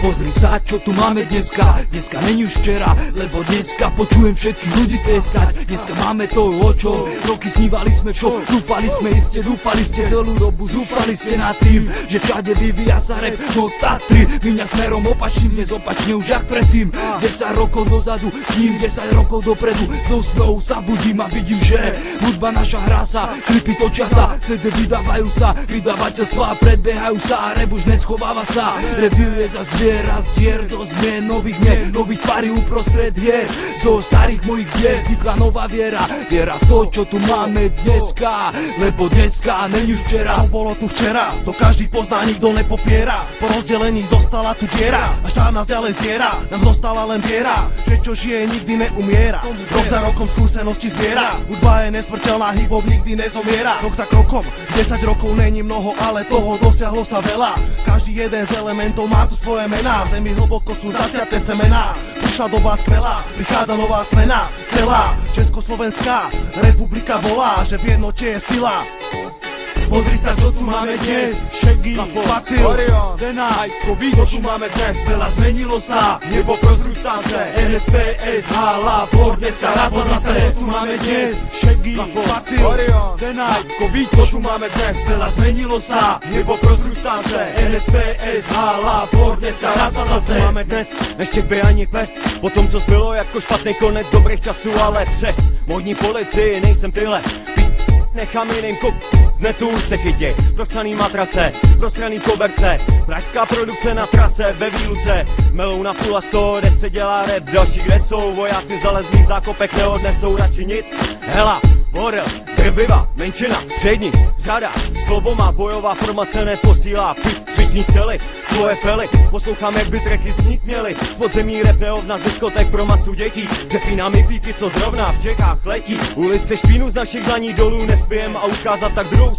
Pozri sa, čo tu máme dneska. Dneska není už včera, lebo dneska počujem všetkých ľudí teskať. Dneska máme to, o čo roky snívali sme, čo dúfali sme, iste dúfali ste celú dobu, zúfali ste nad tým, že všade vyvíja sa rap, no Tatry míňa smerom opačným, dnes opačne už jak predtým. 10 rokov dozadu, s ním 10 rokov dopredu, so snou sa budím a vidím, že hudba naša hrá sa, klipy točia sa, CD vydávajú sa, vydavateľstvá predbiehajú sa a rap už neschováva sa. Revílie zas razdier do zmien nových mien, nových tvári uprostred hier. Zo starých mojich dier vznikla nová viera, viera v to, čo tu máme dneska, lebo dneska není už včera. Čo bolo tu včera, to každý pozná, nikto nepopiera. Po rozdelení zostala tu diera, a štát nás ďalej zdiera. Nám zostala len viera, že čo žije nikdy neumiera. Rok za rokom skúsenosti zbiera, hudba je nesmrteľná, hip-hop nikdy nezomiera. Rok za krokom, 10 rokov není mnoho, ale toho dosiahlo sa veľa. Každý jeden z elementov má tu svoje mená, v zemi hlboko sú zasiaté semená. Prišla doba skvelá, prichádza nová smena. Celá Československá republika volá, že v jednote je sila. Pozri sa, čo tu máme dnes. Šegy, Facil, Denaj, čo tu máme dnes. Veľa zmenilo sa, nebo rozrústá se. NSP, SH, Lavor, dneska raz sa zase. Čo tu máme dnes. Šegy, Facil, Denaj, čo tu máme dnes. Veľa zmenilo sa, nebo rozrústá se. NSP, SH, Lavor, dneska raz sa zase. Máme dnes, ještě by ani pes. Po tom, co zbylo jako špatný konec dobrých časů, ale přes modní policii nejsem tyhle. Nechám jiným z netu se chytě, prochcaný matrace, prosraný koberce, pražská produkce na trase ve výluce, melou na půl a 100, kde se dělá rap, další kde jsou vojáci zalezlých zákopek, neodnesou radši nic, hela, Vorel, drviva, menšina, přední, řada, slovo má bojová formace neposílá, cviční střely, svoje fely, poslouchám jak by tracky znít měli, z podzemí rap neovna z diskotek pro masu dětí, přepínám píky, co zrovna v Čechách letí, ulice špínu z našich dlaní dolů nespijem a ukázat tak druhou stranu.